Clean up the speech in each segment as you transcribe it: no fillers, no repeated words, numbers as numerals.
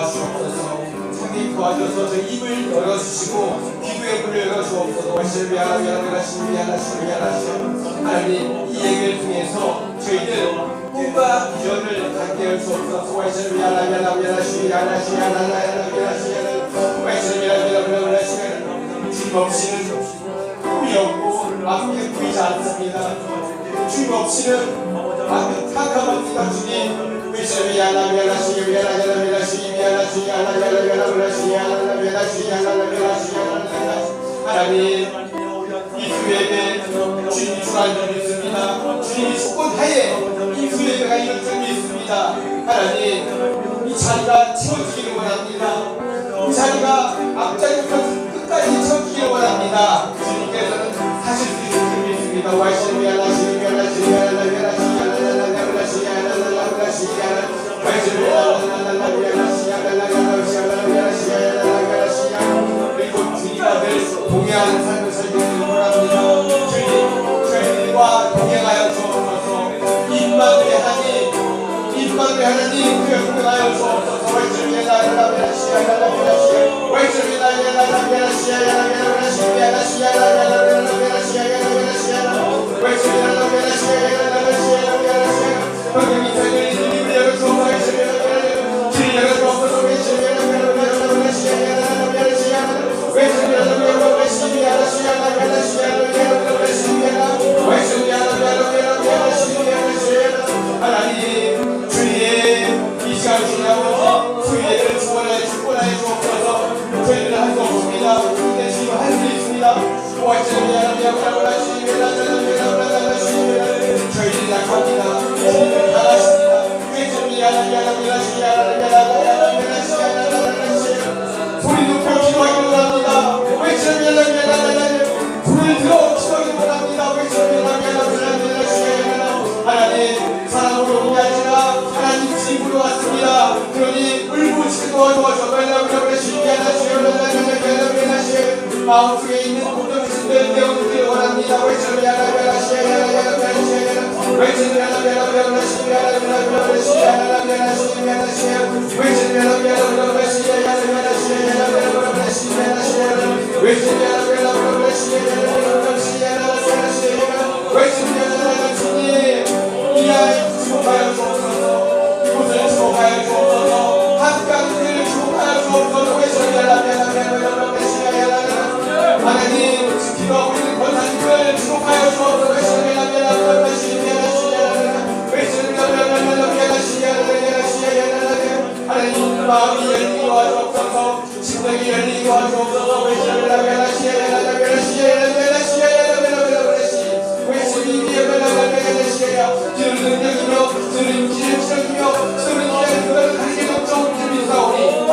도와주옵소서. 성령 도와줘서 저 입을 열어주시고 귀부의 문을 열어주옵소서. 하나님 이 얘기를 통해서 저희들 꿈과 비전을 갖게 할 수 없어서 주님 없이는 꿈이 없고 앞에 보이지 않습니다. 주님 없이는 앞에 탁함합니다. 주님 하나님 이 수예배 주님이 주관 줄 믿습니다. 주님이 주권하에 이 수예배가 이룰 줄 믿습니다. 하나님 이 자리가 채워지기를 원합니다. 이 자리가 앞자리부터 끝까지 채워지기를 원합니다. 주님께서는 하실 수 있을 줄 믿습니다. 그리고 주님과 늘 동행하는 삶을 살기를 원합니다. 주님 저희들과 동행하여 주옵소서. 임마누엘 하나님 그에 동행하여 주옵소서. 하나님 주의 이 시간 지나고 주의를 축원하여 주옵소서. 저희들은 할 수 없습니다. 근데 지금 할 수 있습니다. 저희들이 약합니다. 저희들은 강하십니다. 소리 높여 기도하기를 원합니다. 불을 들어 기도하기를 원합니다. 하나님 사랑으로 오게 아니라 하나님 집으로 왔습니다. 그러니 울부짖고 도와줘 마음속에 있는 모든 것을 내어놓기를 원합니다. 이 아이 주목하여 주옵소서. 이곳을 주목하여 주옵소서. 한강을 주목하여 주옵소서. 하나님 기도하고 있는 권사님을 주목하여 주옵소서. 하나님 마음이 열리게 도와주옵소서. 심령이 열리게 도와주옵소서. 주는 능력이며 주는 기름이며 주는 기름 그걸 가리게 넘쳐 주민사오니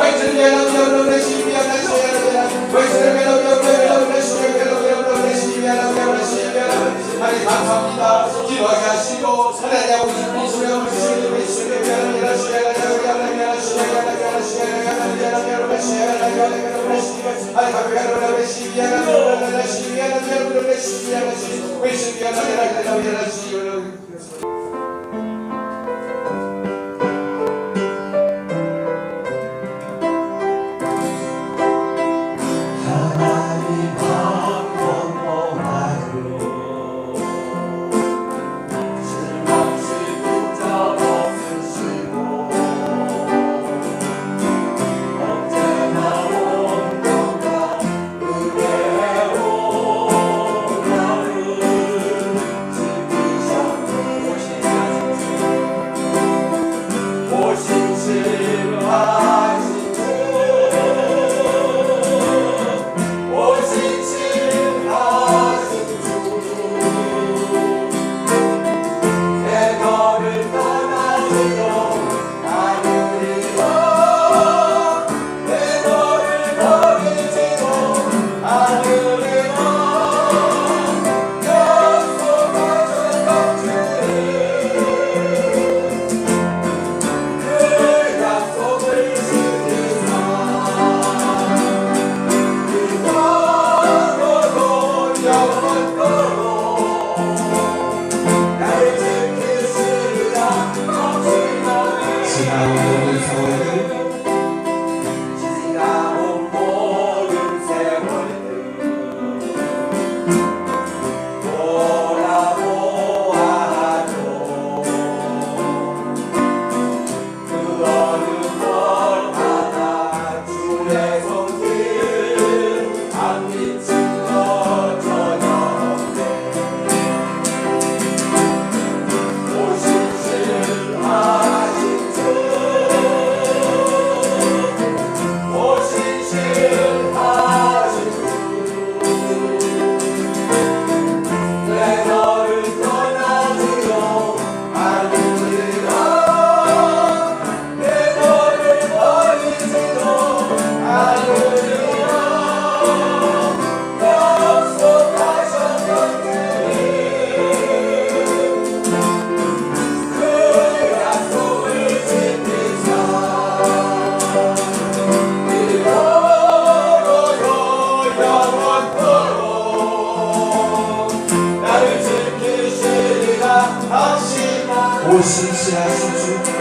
하나님 감사합니다. 기도하게 하시고 하나님 신실하신 주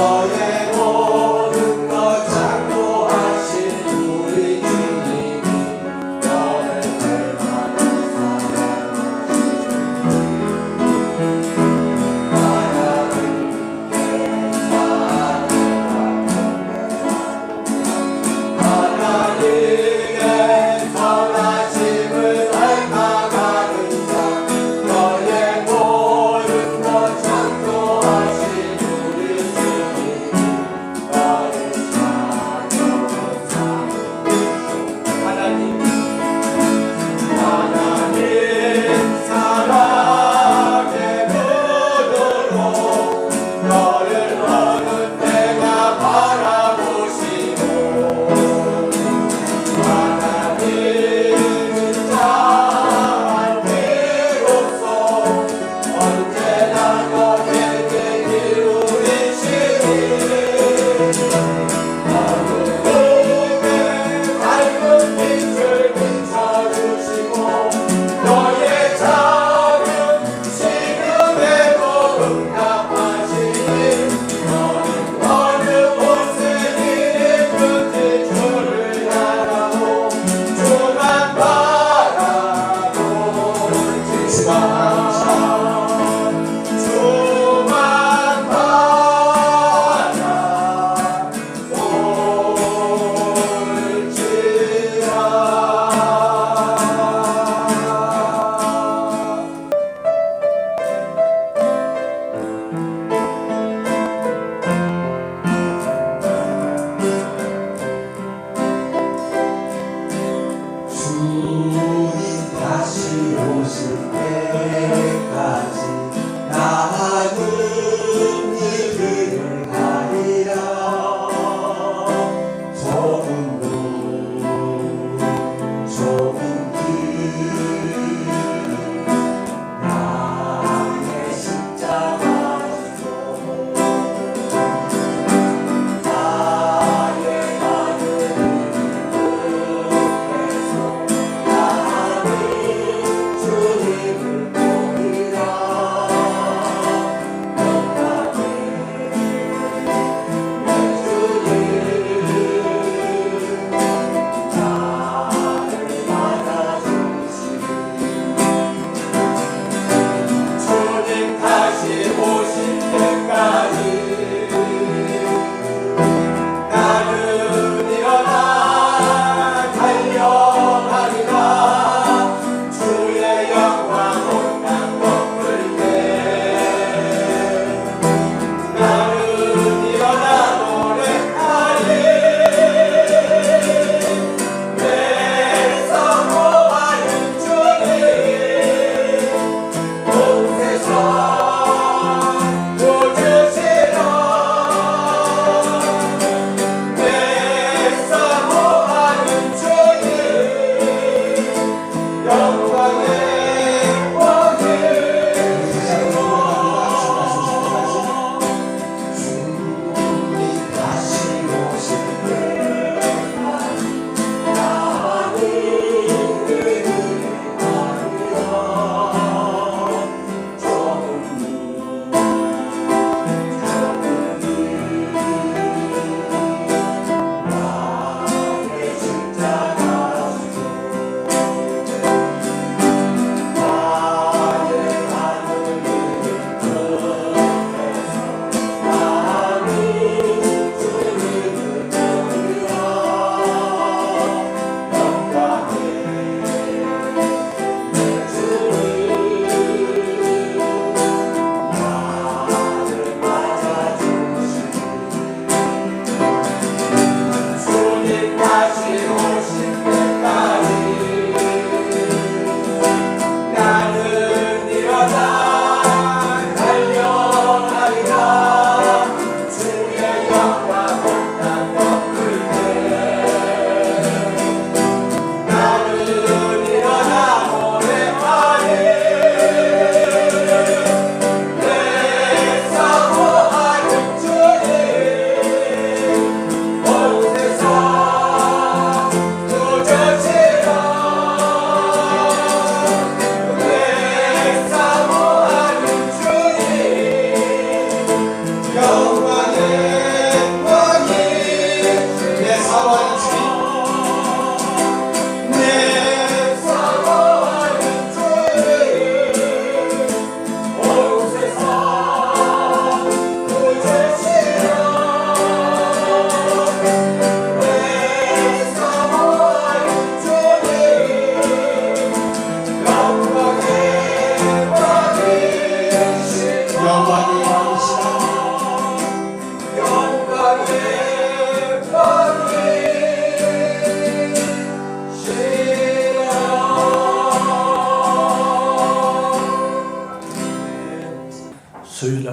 너의 모든 것 창조하신 우리 주님이 너를 얼마나 하나님의 선하심을 닮아가는 자 너의 모든 것 창조하신 우리 주님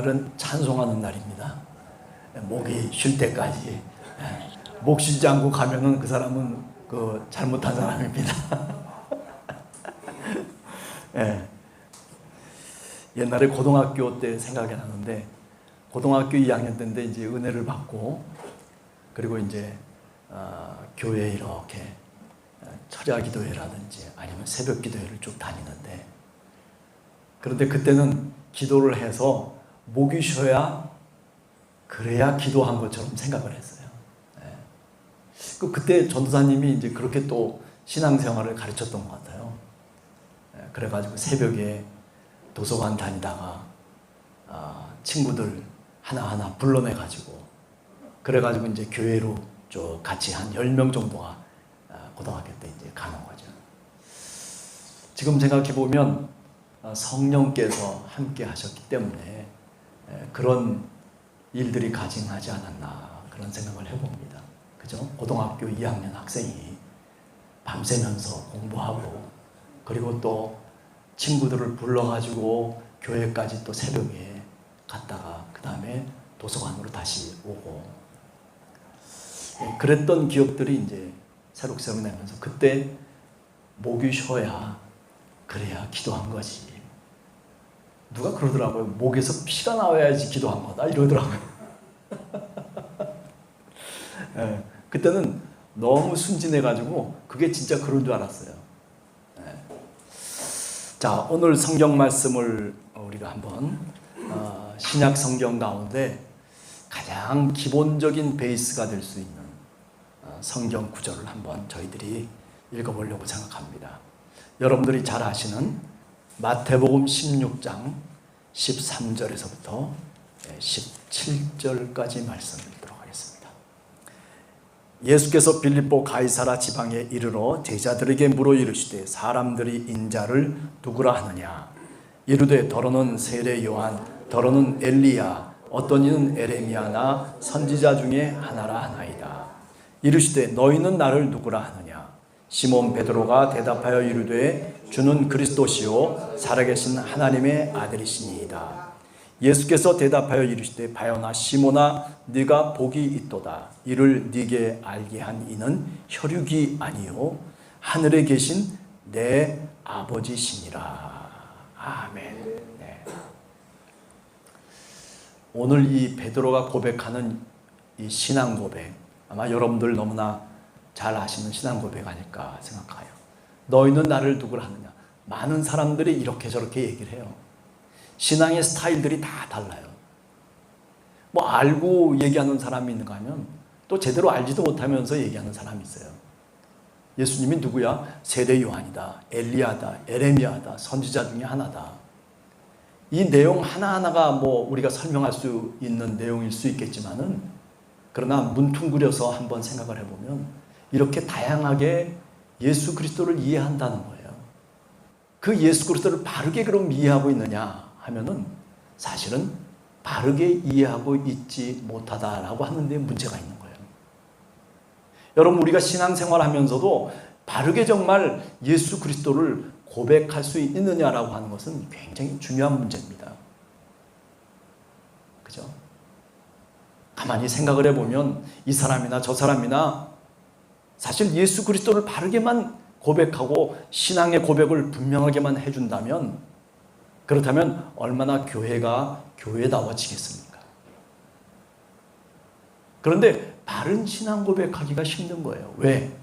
그날은 찬송하는 날입니다. 목이 쉴 때까지. 목 쉬지 않고 가면은 그 사람은 잘못한 사람입니다. 예. 옛날에 고등학교 때 생각이 나는데, 고등학교 2학년 때인데 이제 은혜를 받고, 그리고 이제 교회에 이렇게 철야 기도회라든지 아니면 새벽 기도회를 쭉 다니는데, 그런데 그때는 기도를 해서 목이 쉬어야, 그래야 기도한 것처럼 생각을 했어요. 예. 그때 전도사님이 이제 그렇게 또 신앙생활을 가르쳤던 것 같아요. 예. 그래가지고 새벽에 도서관 다니다가 친구들 하나하나 불러내가지고, 그래가지고 이제 교회로 쭉 같이 한 10명 정도가 고등학교 때 이제 가는 거죠. 지금 생각해보면 성령께서 함께 하셨기 때문에 그런 일들이 가증하지 않았나, 그런 생각을 해봅니다. 그죠? 고등학교 2학년 학생이 밤새면서 공부하고, 그리고 또 친구들을 불러가지고 교회까지 또 새벽에 갔다가 그 다음에 도서관으로 다시 오고, 그랬던 기억들이 이제 새록새록 나면서, 그때 목이 쉬어야, 그래야 기도한 거지. 누가 그러더라고요. 목에서 피가 나와야지 기도한 거다 이러더라고요. 예, 그때는 너무 순진해가지고 그게 진짜 그런 줄 알았어요. 예. 자, 오늘 성경 말씀을 우리가 한번 신약 성경 가운데 가장 기본적인 베이스가 될 수 있는 성경 구절을 한번 저희들이 읽어보려고 생각합니다. 여러분들이 잘 아시는 마태복음 16장 13절에서부터 17절까지 말씀을 읽도록 하겠습니다. 예수께서 빌립보 가이사라 지방에 이르러 제자들에게 물어 이르시되 사람들이 인자를 누구라 하느냐? 이르되 더러는 세례 요한, 더러는 엘리야, 어떤 이는 에레미야나 선지자 중에 하나라 하나이다. 이르시되 너희는 나를 누구라 하느냐? 시몬 베드로가 대답하여 이르되 주는 그리스도시요 살아계신 하나님의 아들이시니이다. 예수께서 대답하여 이르시되 바요나 시몬아 네가 복이 있도다. 이를 네게 알게 한 이는 혈육이 아니요 하늘에 계신 내 아버지시니라. 아멘. 네. 오늘 이 베드로가 고백하는 이 신앙 고백, 아마 여러분들 너무나 잘 아시는 신앙 고백 아닐까 생각해요. 너희는 나를 누구라 하느냐? 많은 사람들이 이렇게 저렇게 얘기를 해요. 신앙의 스타일들이 다 달라요. 뭐 알고 얘기하는 사람이 있는가 하면 또 제대로 알지도 못하면서 얘기하는 사람이 있어요. 예수님이 누구야? 세례 요한이다, 엘리야다, 에레미야다, 선지자 중에 하나다. 이 내용 하나하나가 뭐 우리가 설명할 수 있는 내용일 수 있겠지만은, 그러나 문퉁그려서 한번 생각을 해보면 이렇게 다양하게 예수 그리스도를 이해한다는 거예요. 그 예수 그리스도를 바르게 그럼 이해하고 있느냐 하면은 사실은 바르게 이해하고 있지 못하다라고 하는 데 문제가 있는 거예요. 여러분, 우리가 신앙생활 하면서도 바르게 정말 예수 그리스도를 고백할 수 있느냐라고 하는 것은 굉장히 중요한 문제입니다. 그죠? 가만히 생각을 해보면 이 사람이나 저 사람이나 사실 예수 그리스도를 바르게만 고백하고 신앙의 고백을 분명하게만 해준다면, 그렇다면 얼마나 교회가 교회다워지겠습니까? 그런데 바른 신앙 고백하기가 힘든 거예요. 왜?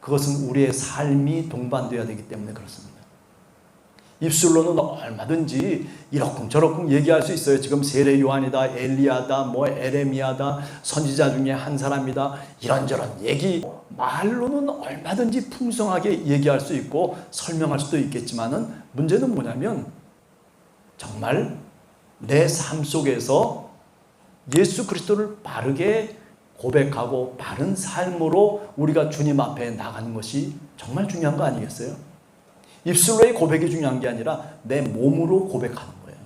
그것은 우리의 삶이 동반되어야 되기 때문에 그렇습니다. 입술로는 얼마든지 이러쿵저러쿵 얘기할 수 있어요. 지금 세례 요한이다, 엘리야다, 뭐 에레미야다, 선지자 중에 한 사람이다, 이런저런 얘기 말로는 얼마든지 풍성하게 얘기할 수 있고 설명할 수도 있겠지만은, 문제는 뭐냐면 정말 내 삶 속에서 예수 그리스도를 바르게 고백하고 바른 삶으로 우리가 주님 앞에 나가는 것이 정말 중요한 거 아니겠어요? 입술로의 고백이 중요한 게 아니라 내 몸으로 고백하는 거예요.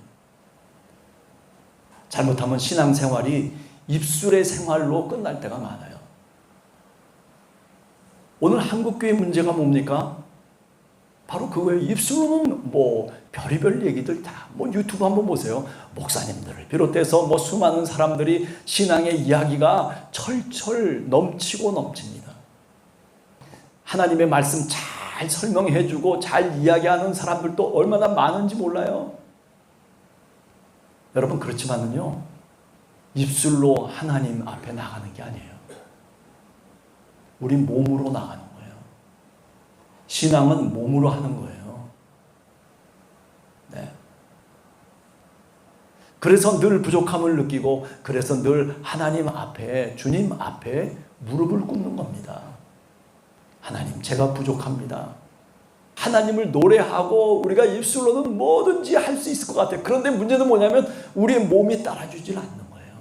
잘못하면 신앙생활이 입술의 생활로 끝날 때가 많아요. 오늘 한국교회 문제가 뭡니까? 바로 그거예요. 입술로는 뭐 별의별 얘기들 다, 뭐 유튜브 한번 보세요. 목사님들을 비롯해서 뭐 수많은 사람들이 신앙의 이야기가 철철 넘치고 넘칩니다. 하나님의 말씀 잘 설명해주고 잘 이야기하는 사람들도 얼마나 많은지 몰라요. 여러분, 그렇지만은요, 입술로 하나님 앞에 나가는 게 아니에요. 우리 몸으로 나가는 거예요. 신앙은 몸으로 하는 거예요. 네. 그래서 늘 부족함을 느끼고, 그래서 늘 하나님 앞에, 주님 앞에 무릎을 꿇는 겁니다. 하나님, 제가 부족합니다. 하나님을 노래하고 우리가 입술로는 뭐든지 할 수 있을 것 같아요. 그런데 문제는 뭐냐면 우리의 몸이 따라주질 않는 거예요.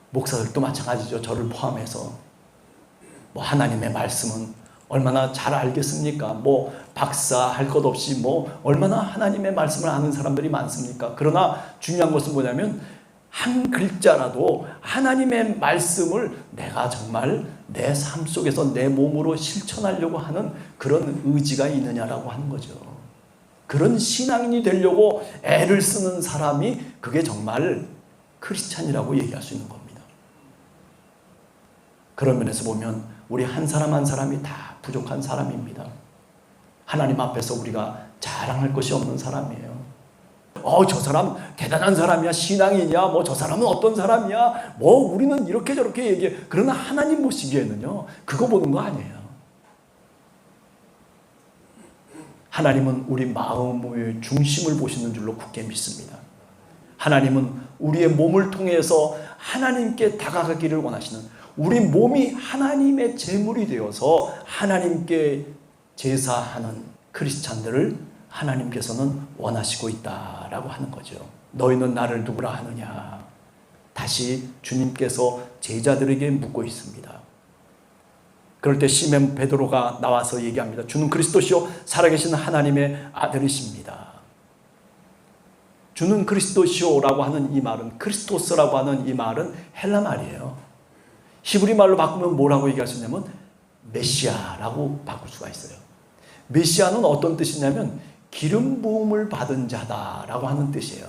목사들도 마찬가지죠. 저를 포함해서. 뭐 하나님의 말씀은 얼마나 잘 알겠습니까? 뭐 박사 할 것 없이 뭐 얼마나 하나님의 말씀을 아는 사람들이 많습니까? 그러나 중요한 것은 뭐냐면 한 글자라도 하나님의 말씀을 내가 정말 내 삶 속에서 내 몸으로 실천하려고 하는 그런 의지가 있느냐라고 하는 거죠. 그런 신앙인이 되려고 애를 쓰는 사람이 그게 정말 크리스찬이라고 얘기할 수 있는 겁니다. 그런 면에서 보면 우리 한 사람 한 사람이 다 부족한 사람입니다. 하나님 앞에서 우리가 자랑할 것이 없는 사람이에요. 저 사람 대단한 사람이야, 신앙이냐, 뭐 저 사람은 어떤 사람이야, 뭐 우리는 이렇게 저렇게 얘기해. 그러나 하나님 보시기에는요, 그거 보는 거 아니에요. 하나님은 우리 마음의 중심을 보시는 줄로 굳게 믿습니다. 하나님은 우리의 몸을 통해서 하나님께 다가가기를 원하시는, 우리 몸이 하나님의 제물이 되어서 하나님께 제사하는 크리스찬들을 하나님께서는 원하시고 있다라고 하는 거죠. 너희는 나를 누구라 하느냐. 다시 주님께서 제자들에게 묻고 있습니다. 그럴 때 시몬 베드로가 나와서 얘기합니다. 주는 그리스도시요 살아계신 하나님의 아들이십니다. 주는 그리스도시오라고 하는 이 말은, 크리스토스라고 하는 이 말은 헬라 말이에요. 히브리 말로 바꾸면 뭐라고 얘기할 수 있냐면 메시아라고 바꿀 수가 있어요. 메시아는 어떤 뜻이냐면 기름 부음을 받은 자다라고 하는 뜻이에요.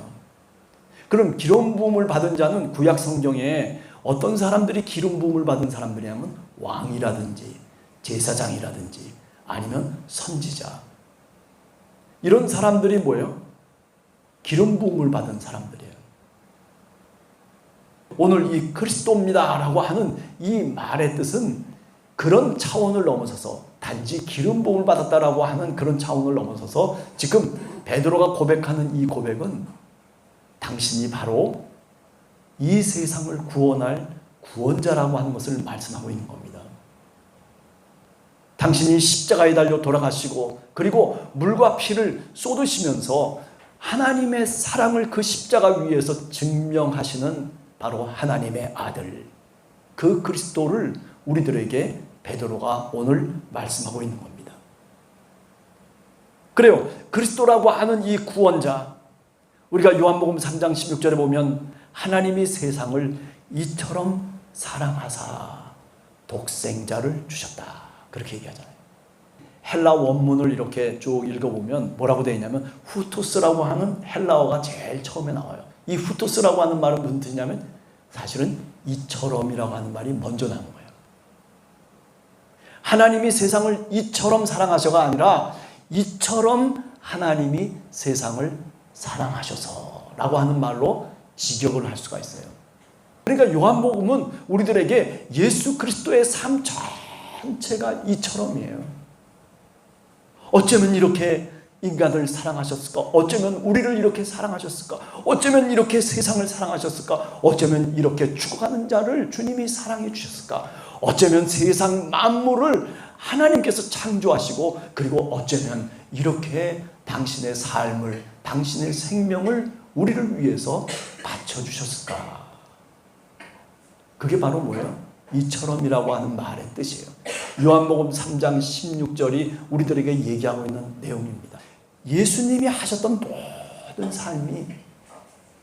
그럼 기름 부음을 받은 자는 구약 성경에 어떤 사람들이 기름 부음을 받은 사람들이냐면 왕이라든지 제사장이라든지 아니면 선지자, 이런 사람들이 뭐예요? 기름 부음을 받은 사람들이에요. 오늘 이 그리스도입니다라고 하는 이 말의 뜻은 그런 차원을 넘어서서 단지 기름 부음을 받았다라고 하는 그런 차원을 넘어서서 지금 베드로가 고백하는 이 고백은 당신이 바로 이 세상을 구원할 구원자라고 하는 것을 말씀하고 있는 겁니다. 당신이 십자가에 달려 돌아가시고 그리고 물과 피를 쏟으시면서 하나님의 사랑을 그 십자가 위에서 증명하시는 바로 하나님의 아들, 그 그리스도를 우리들에게 베드로가 오늘 말씀하고 있는 겁니다. 그래요. 그리스도라고 하는 이 구원자, 우리가 요한복음 3장 16절에 보면 하나님이 세상을 이처럼 사랑하사 독생자를 주셨다, 그렇게 얘기하잖아요. 헬라 원문을 이렇게 쭉 읽어보면 뭐라고 되어 있냐면 후토스라고 하는 헬라어가 제일 처음에 나와요. 이 후토스라고 하는 말은 무슨 뜻이냐면 사실은 이처럼이라고 하는 말이 먼저 나온 거예요. 하나님이 세상을 이처럼 사랑하셔가 아니라 이처럼 하나님이 세상을 사랑하셔서 라고 하는 말로 직역을 할 수가 있어요. 그러니까 요한복음은 우리들에게 예수 그리스도의 삶 전체가 이처럼이에요. 어쩌면 이렇게 인간을 사랑하셨을까? 어쩌면 우리를 이렇게 사랑하셨을까? 어쩌면 이렇게 세상을 사랑하셨을까? 어쩌면 이렇게 죽어가는 자를 주님이 사랑해 주셨을까? 어쩌면 세상 만물을 하나님께서 창조하시고 그리고 어쩌면 이렇게 당신의 삶을, 당신의 생명을 우리를 위해서 바쳐주셨을까? 그게 바로 뭐예요? 이처럼이라고 하는 말의 뜻이에요. 요한복음 3장 16절이 우리들에게 얘기하고 있는 내용입니다. 예수님이 하셨던 모든 삶이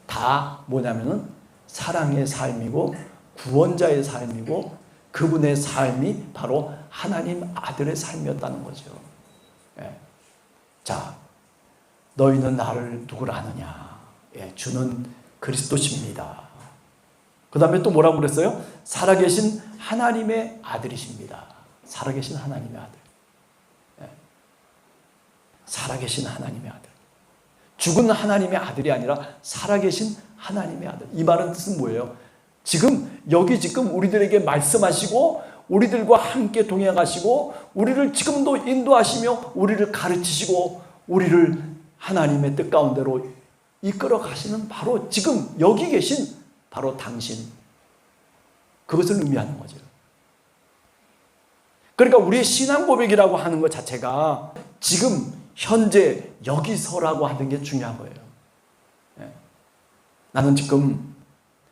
다 뭐냐면은 사랑의 삶이고 구원자의 삶이고 그분의 삶이 바로 하나님 아들의 삶이었다는 거죠. 예. 자, 너희는 나를 누구라 하느냐? 예, 주는 그리스도십니다. 그 다음에 또 뭐라고 그랬어요? 살아계신 하나님의 아들이십니다. 살아계신 하나님의 아들. 예. 살아계신 하나님의 아들. 죽은 하나님의 아들이 아니라 살아계신 하나님의 아들. 이 말은 뜻은 뭐예요? 지금 우리들에게 말씀하시고 우리들과 함께 동행하시고 우리를 지금도 인도하시며 우리를 가르치시고 우리를 하나님의 뜻 가운데로 이끌어 가시는 바로 지금 여기 계신 바로 당신. 그것을 의미하는 거죠. 그러니까 우리의 신앙 고백이라고 하는 것 자체가 지금 현재 여기서라고 하는 게 중요한 거예요. 예. 나는 지금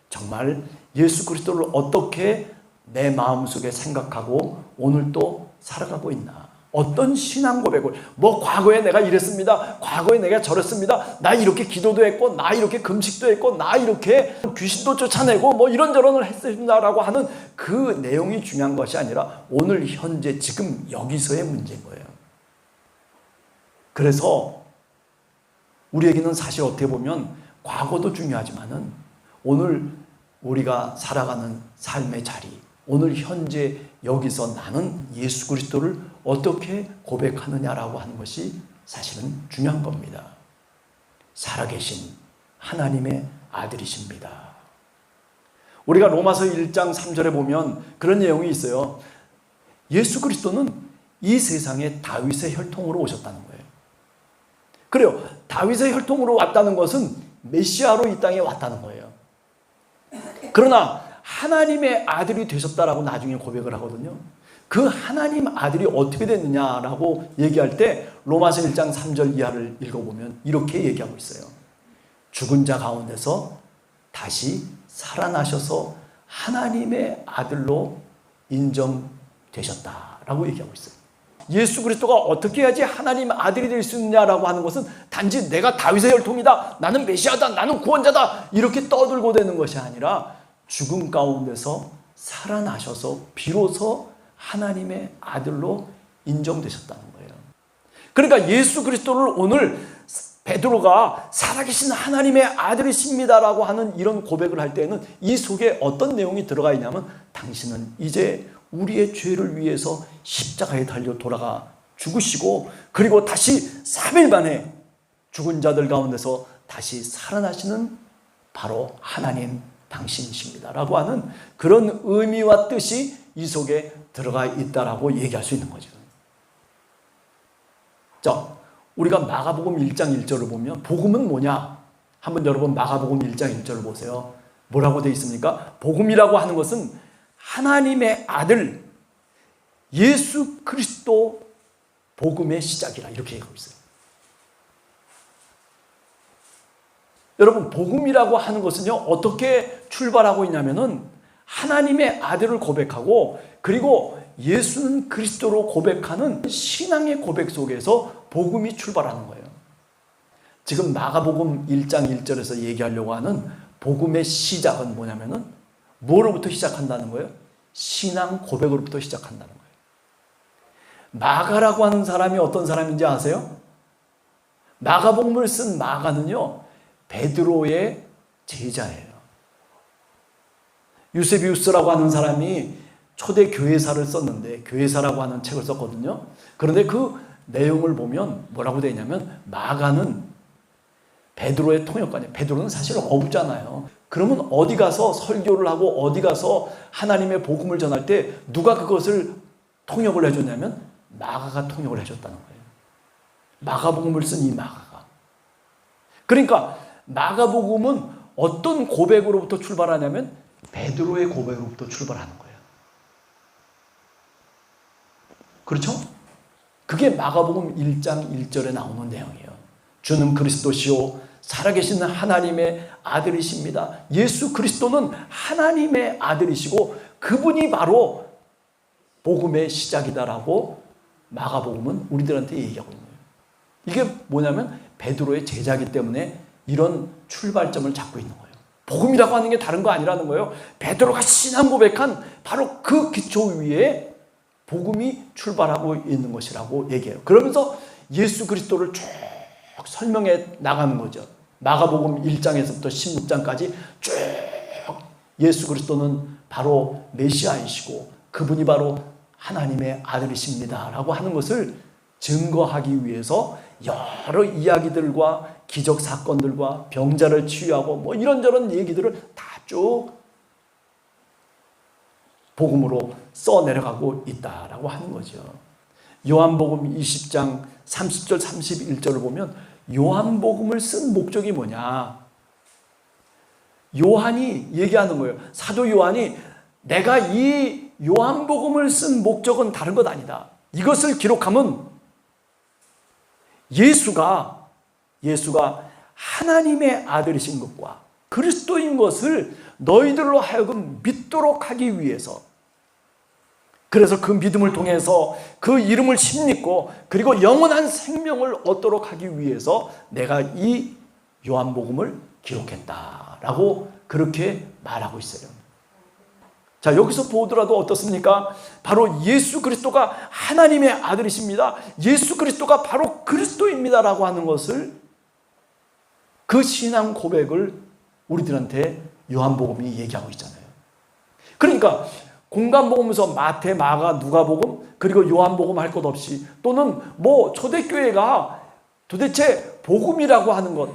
정말 예수 그리스도를 어떻게 내 마음속에 생각하고 오늘 또 살아가고 있나? 어떤 신앙 고백을, 과거에 내가 이랬습니다. 과거에 내가 저랬습니다. 나 이렇게 기도도 했고, 나 이렇게 금식도 했고, 나 이렇게 귀신도 쫓아내고, 이런저런을 했습니다라고 하는 그 내용이 중요한 것이 아니라 오늘 현재 지금 여기서의 문제인 거예요. 그래서 우리에게는 사실 어떻게 보면 과거도 중요하지만은 오늘 우리가 살아가는 삶의 자리, 오늘 현재 여기서 나는 예수 그리스도를 어떻게 고백하느냐라고 하는 것이 사실은 중요한 겁니다. 살아계신 하나님의 아들이십니다. 우리가 로마서 1장 3절에 보면 그런 내용이 있어요. 예수 그리스도는 이 세상에 다윗의 혈통으로 오셨다는 거예요. 그래요. 다윗의 혈통으로 왔다는 것은 메시아로 이 땅에 왔다는 거예요. 그러나 하나님의 아들이 되셨다라고 나중에 고백을 하거든요. 그 하나님 아들이 어떻게 됐느냐라고 얘기할 때 로마서 1장 3절 이하를 읽어보면 이렇게 얘기하고 있어요. 죽은 자 가운데서 다시 살아나셔서 하나님의 아들로 인정되셨다라고 얘기하고 있어요. 예수 그리스도가 어떻게 해야지 하나님 아들이 될 수 있느냐라고 하는 것은 단지 내가 다윗의 혈통이다, 나는 메시아다, 나는 구원자다 이렇게 떠들고 되는 것이 아니라 죽음 가운데서 살아나셔서 비로소 하나님의 아들로 인정되셨다는 거예요. 그러니까 예수 그리스도를 오늘 베드로가 살아계신 하나님의 아들이십니다라고 하는 이런 고백을 할 때는 이 속에 어떤 내용이 들어가 있냐면 당신은 이제 우리의 죄를 위해서 십자가에 달려 돌아가 죽으시고 그리고 다시 3일 만에 죽은 자들 가운데서 다시 살아나시는 바로 하나님 당신이십니다라고 하는 그런 의미와 뜻이 이 속에 들어가 있다라고 얘기할 수 있는 거죠. 자, 우리가 마가복음 1장 1절을 보면 복음은 뭐냐? 한번 여러분 마가복음 1장 1절을 보세요. 뭐라고 되어 있습니까? 복음이라고 하는 것은 하나님의 아들 예수 그리스도 복음의 시작이라 이렇게 얘기하고 있어요. 여러분 복음이라고 하는 것은요 어떻게 출발하고 있냐면은 하나님의 아들을 고백하고 그리고 예수는 그리스도로 고백하는 신앙의 고백 속에서 복음이 출발하는 거예요. 지금 마가복음 1장 1절에서 얘기하려고 하는 복음의 시작은 뭐냐면은 뭐로부터 시작한다는 거예요? 신앙 고백으로부터 시작한다는 거예요. 마가라고 하는 사람이 어떤 사람인지 아세요? 마가복음을 쓴 마가는요 베드로의 제자예요. 유세비우스라고 하는 사람이 초대 교회사를 썼는데 교회사라고 하는 책을 썼거든요. 그런데 그 내용을 보면 뭐라고 되어 있냐면 마가는 베드로의 통역관이에요. 베드로는 사실 어부잖아요. 그러면 어디 가서 설교를 하고 어디 가서 하나님의 복음을 전할 때 누가 그것을 통역을 해줬냐면 마가가 통역을 해줬다는 거예요. 마가복음을 쓴 이 마가가. 그러니까 마가복음은 어떤 고백으로부터 출발하냐면 베드로의 고백으로부터 출발하는 거예요. 그렇죠? 그게 마가복음 1장 1절에 나오는 내용이에요. 주는 그리스도시요 살아계신 하나님의 아들이십니다. 예수 그리스도는 하나님의 아들이시고 그분이 바로 복음의 시작이다라고 마가복음은 우리들한테 얘기하고 있는 거예요. 이게 뭐냐면 베드로의 제자이기 때문에 이런 출발점을 잡고 있는 거예요. 복음이라고 하는 게 다른 거 아니라는 거예요. 베드로가 신앙 고백한 바로 그 기초 위에 복음이 출발하고 있는 것이라고 얘기해요. 그러면서 예수 그리스도를 쭉 설명해 나가는 거죠. 마가복음 1장에서부터 16장까지 쭉 예수 그리스도는 바로 메시아이시고 그분이 바로 하나님의 아들이십니다 라고 하는 것을 증거하기 위해서 여러 이야기들과 기적 사건들과 병자를 치유하고 뭐 이런저런 얘기들을 다 쭉 복음으로 써내려가고 있다라고 하는 거죠. 요한복음 20장 30절 31절을 보면 요한복음을 쓴 목적이 뭐냐? 요한이 얘기하는 거예요. 사도 요한이 내가 이 요한복음을 쓴 목적은 다른 것 아니다. 이것을 기록하면 예수가 하나님의 아들이신 것과 그리스도인 것을 너희들로 하여금 믿도록 하기 위해서, 그래서 그 믿음을 통해서 그 이름을 힘입고 그리고 영원한 생명을 얻도록 하기 위해서 내가 이 요한복음을 기록했다라고 그렇게 말하고 있어요. 자, 여기서 보더라도 어떻습니까? 바로 예수 그리스도가 하나님의 아들이십니다. 예수 그리스도가 바로 그리스도입니다라고 하는 것을, 그 신앙 고백을 우리들한테 요한복음이 얘기하고 있잖아요. 그러니까 공간복음에서 마태, 마가, 누가복음 그리고 요한복음 할 것 없이, 또는 뭐 초대교회가 도대체 복음이라고 하는 것,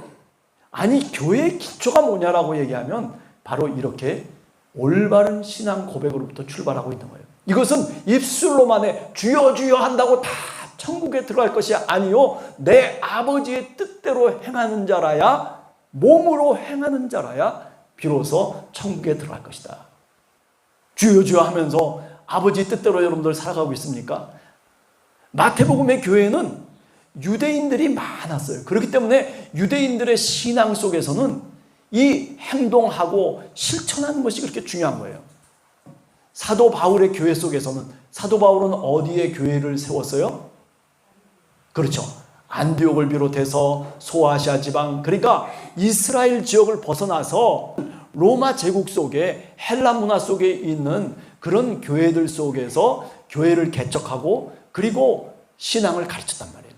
아니 교회의 기초가 뭐냐라고 얘기하면 바로 이렇게 올바른 신앙 고백으로부터 출발하고 있는 거예요. 이것은 입술로만의 주여 주여 한다고 다 천국에 들어갈 것이 아니요, 내 아버지의 뜻대로 행하는 자라야, 몸으로 행하는 자라야 비로소 천국에 들어갈 것이다. 주여 주여 하면서 아버지 뜻대로 여러분들 살아가고 있습니까? 마태복음의 교회는 유대인들이 많았어요. 그렇기 때문에 유대인들의 신앙 속에서는 이 행동하고 실천하는 것이 그렇게 중요한 거예요. 사도 바울의 교회 속에서는, 사도 바울은 어디에 교회를 세웠어요? 그렇죠. 안디옥을 비롯해서 소아시아 지방, 그러니까 이스라엘 지역을 벗어나서 로마 제국 속에, 헬라 문화 속에 있는 그런 교회들 속에서 교회를 개척하고 그리고 신앙을 가르쳤단 말이에요.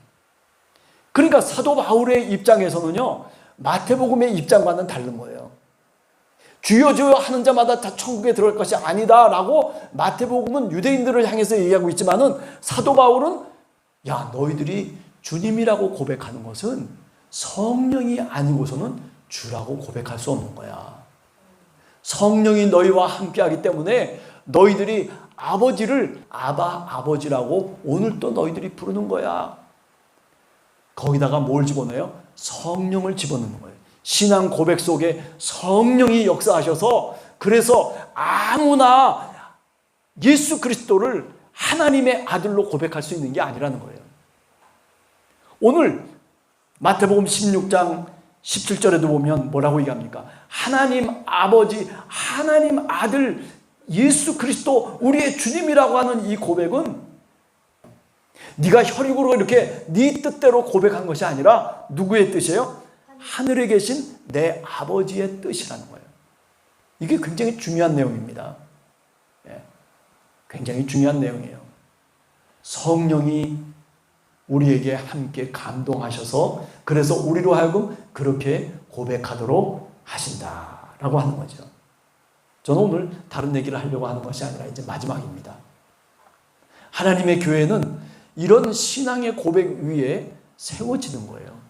그러니까 사도 바울의 입장에서는요, 마태복음의 입장과는 다른 거예요. 주여 주여 하는 자마다 다 천국에 들어갈 것이 아니다라고 마태복음은 유대인들을 향해서 얘기하고 있지만은, 사도 바울은 야, 너희들이 주님이라고 고백하는 것은 성령이 아니고서는 주라고 고백할 수 없는 거야. 성령이 너희와 함께하기 때문에 너희들이 아버지를 아바, 아버지라고 오늘 또 너희들이 부르는 거야. 거기다가 뭘 집어넣어요? 성령을 집어넣는 거예요. 신앙 고백 속에 성령이 역사하셔서, 그래서 아무나 예수 그리스도를 하나님의 아들로 고백할 수 있는 게 아니라는 거예요. 오늘 마태복음 16장 17절에도 보면 뭐라고 얘기합니까? 하나님 아버지, 하나님 아들 예수 그리스도 우리의 주님이라고 하는 이 고백은 네가 혈육으로 이렇게 네 뜻대로 고백한 것이 아니라 누구의 뜻이에요? 하늘에 계신 내 아버지의 뜻이라는 거예요. 이게 굉장히 중요한 내용입니다. 굉장히 중요한 내용이에요. 성령이 우리에게 함께 감동하셔서 그래서 우리로 하여금 그렇게 고백하도록 하신다라고 하는 거죠. 저는 오늘 다른 얘기를 하려고 하는 것이 아니라 이제 마지막입니다. 하나님의 교회는 이런 신앙의 고백 위에 세워지는 거예요.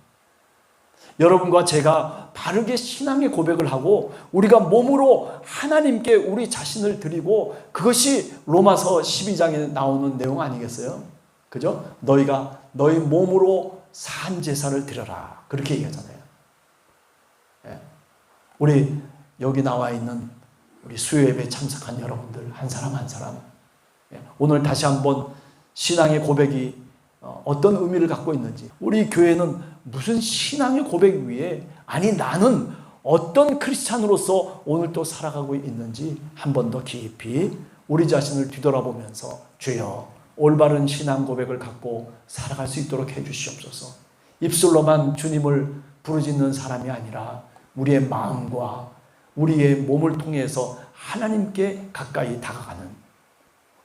여러분과 제가 바르게 신앙의 고백을 하고 우리가 몸으로 하나님께 우리 자신을 드리고, 그것이 로마서 12장에 나오는 내용 아니겠어요? 그죠? 너희가 너희 몸으로 산 제사를 드려라, 그렇게 얘기하잖아요. 우리 여기 나와 있는 우리 수요예배에 참석한 여러분들 한 사람 한 사람, 오늘 다시 한번 신앙의 고백이 어떤 의미를 갖고 있는지, 우리 교회는 무슨 신앙의 고백 위에, 아니 나는 어떤 크리스찬으로서 오늘 또 살아가고 있는지 한 번 더 깊이 우리 자신을 뒤돌아보면서 주여 올바른 신앙 고백을 갖고 살아갈 수 있도록 해주시옵소서. 입술로만 주님을 부르짖는 사람이 아니라 우리의 마음과 우리의 몸을 통해서 하나님께 가까이 다가가는,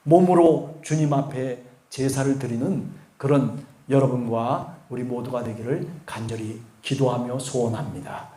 몸으로 주님 앞에 제사를 드리는 그런 여러분과 우리 모두가 되기를 간절히 기도하며 소원합니다.